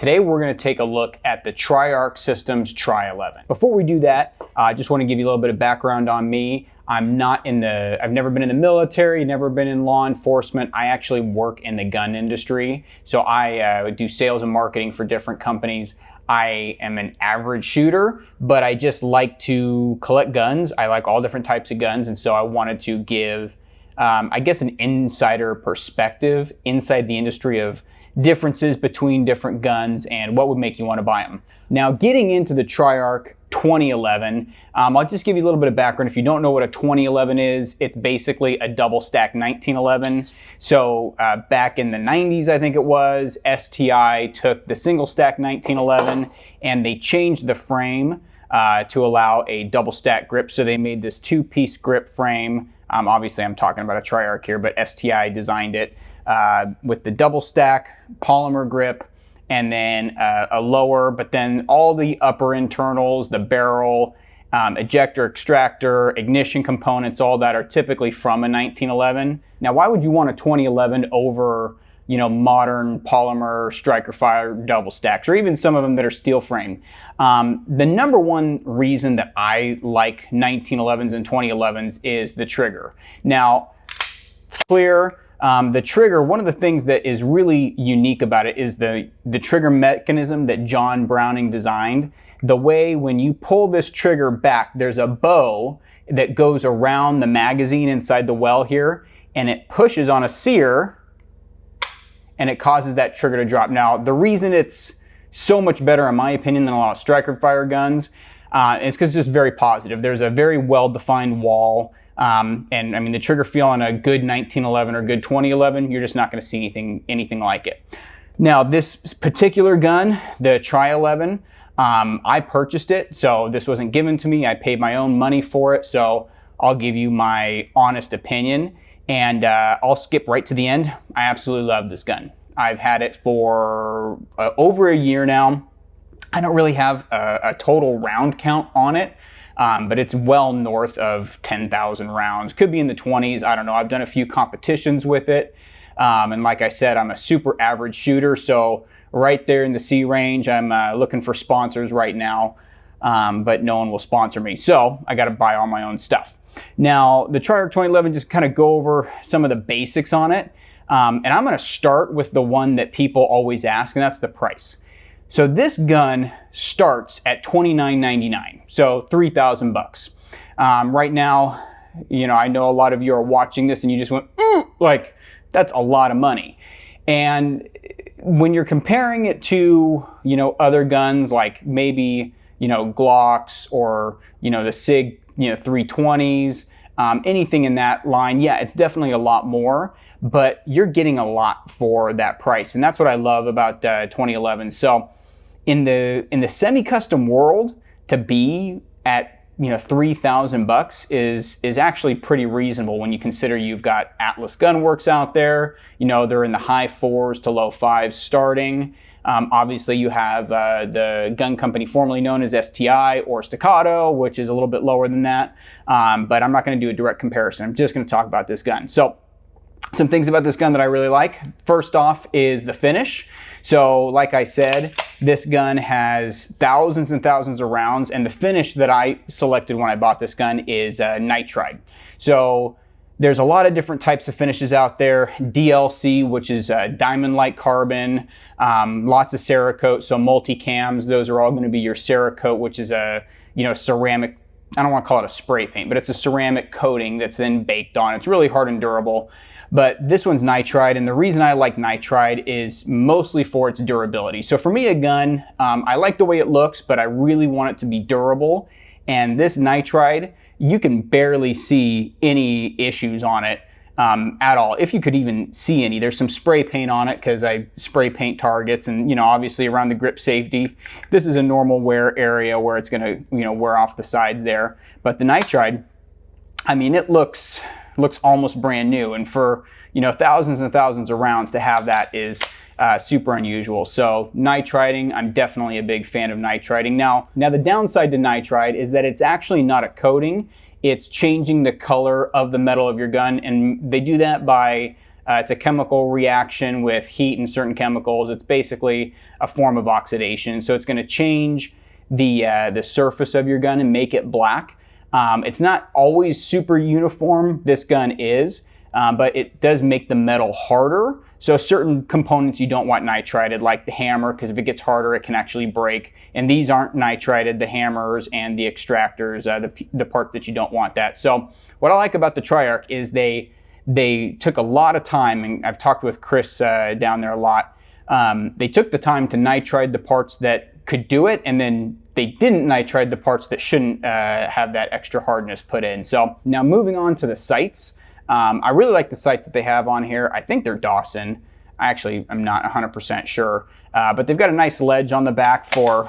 Today we're going to take a look at the Triarc Systems Tri-11. Before we do that, I just want to give you a little bit of background on me. I've never been in the military, never been in law enforcement. I actually work in the gun industry. So I do sales and marketing for different companies. I am an average shooter, but I just like to collect guns. I like all different types of guns. And so I wanted to give, I guess, an insider perspective inside the industry of differences between different guns and what would make you want to buy them. Now, getting into the Triarc 2011, I'll just give you a little bit of background. If you don't know what a 2011 is, it's basically a double stack 1911. So back in the 90s, I think it was, STI took the single stack 1911 and they changed the frame to allow a double stack grip. So they made this two-piece grip frame. Obviously, I'm talking about a Triarc here, but STI designed it with the double stack polymer grip, and then a lower, but then all the upper internals, the barrel, ejector, extractor, ignition components, all that are typically from a 1911. Now, why would you want a 2011 over, modern polymer striker fire double stacks, or even some of them that are steel frame? The number one reason that I like 1911s and 2011s is the trigger. Now, it's clear. The trigger, one of the things that is really unique about it is the trigger mechanism that John Browning designed. The way when you pull this trigger back, there's a bow that goes around the magazine inside the well here, and it pushes on a sear, and it causes that trigger to drop. Now, the reason it's so much better, in my opinion, than a lot of striker fire guns is because it's just very positive. There's a very well-defined wall. And I mean, the trigger feel on a good 1911 or good 2011, you're just not going to see anything like it. Now, this particular gun, the Tri-11, I purchased it, so this wasn't given to me. I paid my own money for it, so I'll give you my honest opinion, and I'll skip right to the end. I absolutely love this gun. I've had it for over a year now. I don't really have a total round count on it. But it's well north of 10,000 rounds. Could be in the 20s. I don't know. I've done a few competitions with it. And like I said, I'm a super average shooter. So right there in the C range, I'm looking for sponsors right now. But no one will sponsor me. So I got to buy all my own stuff. Now, the Triarc 2011, just kind of go over some of the basics on it. And I'm going to start with the one that people always ask, and that's the price. So this gun starts at $29.99, so $3,000. Right now, I know a lot of you are watching this and you just went, like, that's a lot of money. And when you're comparing it to, other guns like maybe, Glocks or, the SIG, 320s, anything in that line, yeah, it's definitely a lot more, but you're getting a lot for that price. And that's what I love about 2011. So in the semi-custom world, to be at $3,000 is actually pretty reasonable when you consider you've got Atlas Gunworks out there. They're in the high 4s to low 5s starting. Obviously, you have the gun company formerly known as STI or Staccato, which is a little bit lower than that. But I'm not going to do a direct comparison. I'm just going to talk about this gun. So, some things about this gun that I really like. First off is the finish. So like I said, this gun has thousands and thousands of rounds, and the finish that I selected when I bought this gun is nitride. So there's a lot of different types of finishes out there. DLC, which is diamond-like carbon, lots of Cerakote, so multi-cams, those are all going to be your Cerakote, which is a ceramic, I don't want to call it a spray paint, but it's a ceramic coating that's then baked on. It's really hard and durable. But this one's nitride, and the reason I like nitride is mostly for its durability. So for me, a gun, I like the way it looks, but I really want it to be durable. And this nitride, you can barely see any issues on it at all, if you could even see any. There's some spray paint on it because I spray paint targets, and obviously around the grip safety. This is a normal wear area where it's going to wear off the sides there. But the nitride, I mean, it looks almost brand new, and for thousands and thousands of rounds to have that is super unusual. So nitriding, I'm definitely a big fan of nitriding. Now the downside to nitride is that it's actually not a coating. It's changing the color of the metal of your gun, and they do that by It's a chemical reaction with heat and certain chemicals. It's basically a form of oxidation. So it's going to change the surface of your gun and make it black. It's not always super uniform. This gun is, but it does make the metal harder. So certain components you don't want nitrided, like the hammer, because if it gets harder, it can actually break. And these aren't nitrided, the hammers and the extractors, the parts that you don't want that. So what I like about the Triarc is they took a lot of time, and I've talked with Chris down there a lot. They took the time to nitride the parts that could do it, and then they didn't nitride the parts that shouldn't have that extra hardness put in. So now moving on to the sights. I really like the sights that they have on here. I think they're Dawson. I actually am not 100% sure. But they've got a nice ledge on the back for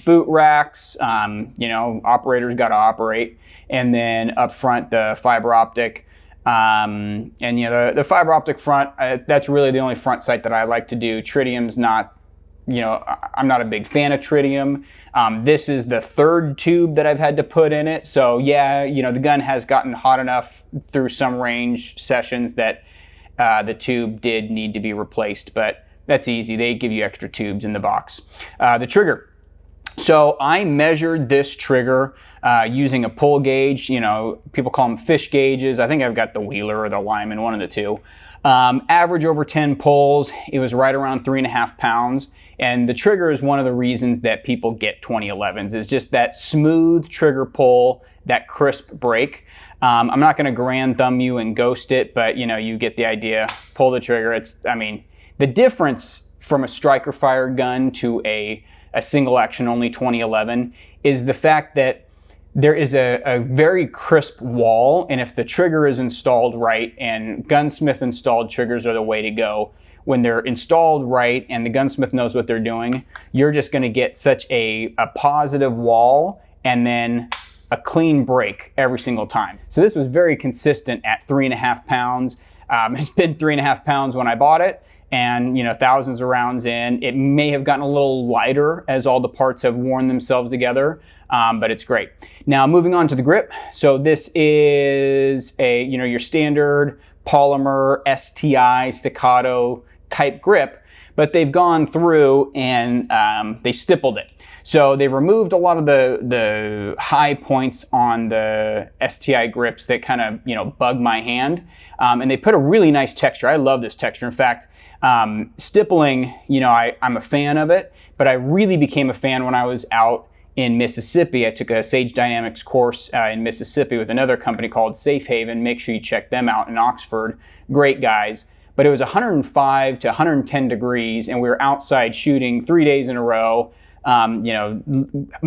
boot racks. You know, operators got to operate. And then up front, the fiber optic. And you know, the fiber optic front, that's really the only front sight that I like to do. Tritium's not, you know, I'm not a big fan of tritium. This is the third tube that I've had to put in it. So yeah, you know, the gun has gotten hot enough through some range sessions that the tube did need to be replaced, but that's easy. They give you extra tubes in the box. The trigger. So I measured this trigger using a pull gauge. You know, people call them fish gauges. I think I've got the Wheeler or the Lyman, one of the two. Average over 10 pulls, it was right around 3.5 pounds. And the trigger is one of the reasons that people get 2011s, is just that smooth trigger pull, that crisp break. I'm not going to grand thumb you and ghost it, but you know, you get the idea. Pull the trigger. I mean, the difference from a striker fired gun to a single action only 2011 is the fact that there is a very crisp wall, and if the trigger is installed right, and gunsmith installed triggers are the way to go. When they're installed right and the gunsmith knows what they're doing, you're just going to get such a positive wall and then a clean break every single time. So this was very consistent at 3.5 pounds. It's been 3.5 pounds when I bought it, and you know, thousands of rounds in. It may have gotten a little lighter as all the parts have worn themselves together, but it's great. Now moving on to the grip. So this is you know, your standard polymer STI staccato type grip, but they've gone through and they stippled it. So they removed a lot of the high points on the STI grips that kind of, you know, bug my hand, and they put a really nice texture. I love this texture. In fact, stippling, you know, I'm a fan of it, but I really became a fan when I was out in Mississippi. I took a Sage Dynamics course in Mississippi with another company called Safe Haven. Make sure you check them out in Oxford. Great guys. But it was 105 to 110 degrees, and we were outside shooting 3 days in a row, you know,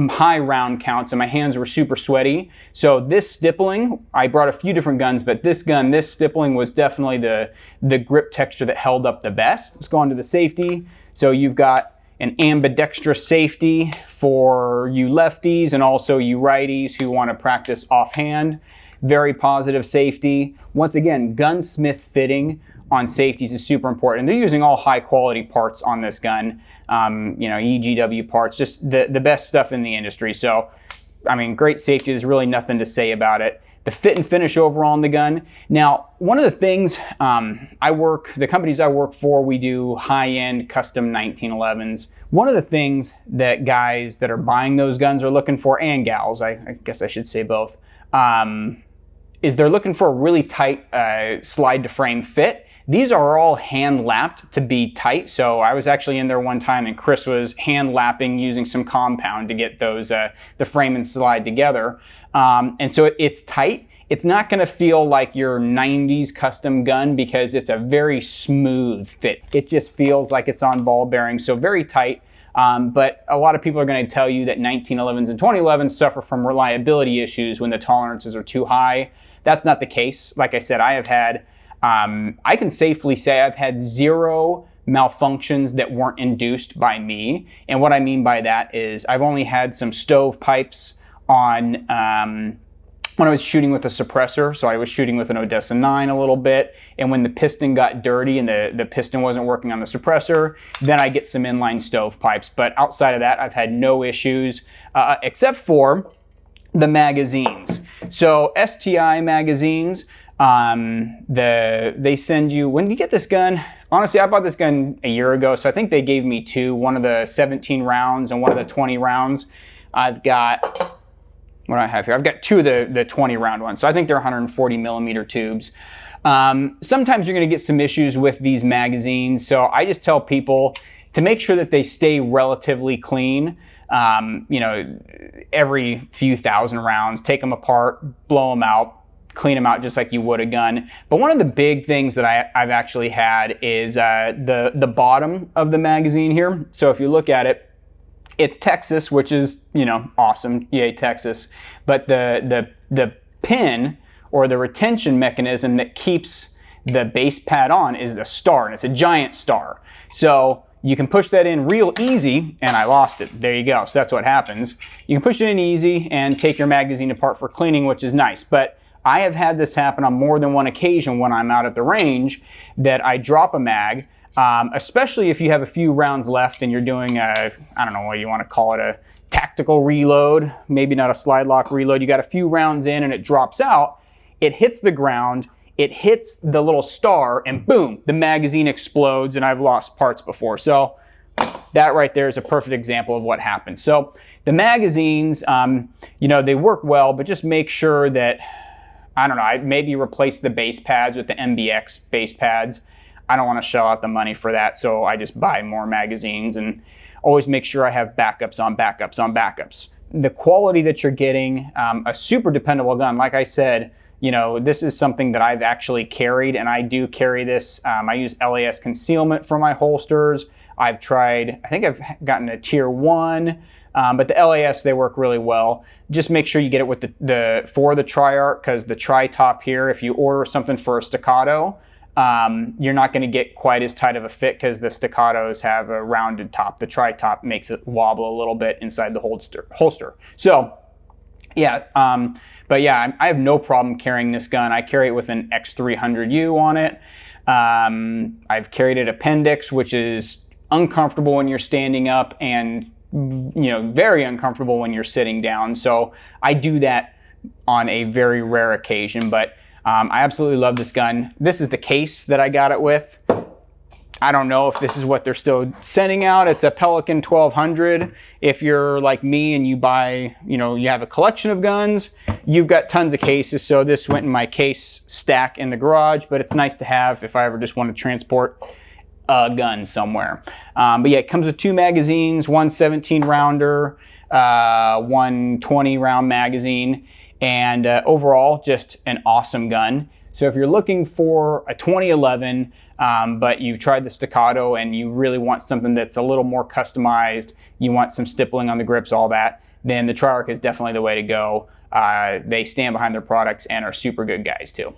high round counts, and my hands were super sweaty. So this stippling, I brought a few different guns, but this stippling was definitely the grip texture that held up the best. Let's go on to the safety. So you've got an ambidextrous safety for you lefties and also you righties who want to practice offhand. Very positive safety. Once again, gunsmith fitting on safeties is super important. They're using all high quality parts on this gun, you know, EGW parts, just the best stuff in the industry. So, I mean, great safety. There's really nothing to say about it. The fit and finish overall on the gun. Now, one of the things the companies I work for, we do high-end custom 1911s. One of the things that guys that are buying those guns are looking for, and gals, I guess I should say both, is they're looking for a really tight slide to frame fit. These are all hand lapped to be tight. So I was actually in there one time and Chris was hand lapping using some compound to get those, the frame and slide together. And so it's tight. It's not gonna feel like your 90s custom gun because it's a very smooth fit. It just feels like it's on ball bearings, so very tight. But a lot of people are gonna tell you that 1911s and 2011s suffer from reliability issues when the tolerances are too high. That's not the case. Like I said, I have had, I can safely say I've had 0 malfunctions that weren't induced by me. And what I mean by that is I've only had some stovepipes on when I was shooting with a suppressor. So I was shooting with an Odessa 9 a little bit, and when the piston got dirty and the piston wasn't working on the suppressor, then I get some inline stovepipes. But outside of that, I've had no issues except for the magazines. So STI magazines, They send you, when you get this gun, honestly, I bought this gun a year ago, so I think they gave me two, one of the 17 rounds and one of the 20 rounds. I've got, what do I have here? I've got two of the 20 round ones, so I think they're 140 millimeter tubes. Sometimes you're going to get some issues with these magazines, so I just tell people to make sure that they stay relatively clean. You know, every few thousand rounds, take them apart, blow them out, clean them out just like you would a gun. But one of the big things that I've actually had is the bottom of the magazine here. So if you look at it, it's Texas, which is, you know, awesome, yay Texas. But the pin or the retention mechanism that keeps the base pad on is the star, and it's a giant star. So you can push that in real easy, and I lost it. There you go. So that's what happens. You can push it in easy and take your magazine apart for cleaning, which is nice. But I have had this happen on more than one occasion when I'm out at the range, that I drop a mag, especially if you have a few rounds left and you're doing a, I don't know what you want to call it, a tactical reload, maybe not a slide lock reload. You got a few rounds in and it drops out. It hits the ground, it hits the little star, and boom, the magazine explodes, and I've lost parts before. So that right there is a perfect example of what happens. So the magazines, you know, they work well, but just make sure that, I don't know, I maybe replace the base pads with the MBX base pads. I don't want to shell out the money for that, so I just buy more magazines and always make sure I have backups on backups on backups. The quality that you're getting, a super dependable gun, like I said, you know, this is something that I've actually carried, and I do carry this. I use LAS concealment for my holsters. I've tried, I think I've gotten a tier 1, but the LAS, they work really well. Just make sure you get it with for the Triarc, because the tri-top here, if you order something for a staccato, you're not going to get quite as tight of a fit because the staccatos have a rounded top. The tri-top makes it wobble a little bit inside the holster. So, yeah, but yeah, I have no problem carrying this gun. I carry it with an X300U on it. I've carried it appendix, which is uncomfortable when you're standing up and, you know, very uncomfortable when you're sitting down. So I do that on a very rare occasion, but I absolutely love this gun. This is the case that I got it with. I don't know if this is what they're still sending out. It's a Pelican 1200. If you're like me and you buy, you know, you have a collection of guns, you've got tons of cases. So this went in my case stack in the garage, but it's nice to have if I ever just want to transport a gun somewhere. But yeah, it comes with two magazines, one 17 rounder, one 20 round magazine, and overall just an awesome gun. So if you're looking for a 2011, but you've tried the staccato and you really want something that's a little more customized, you want some stippling on the grips, all that, then the Triarc is definitely the way to go. They stand behind their products and are super good guys too.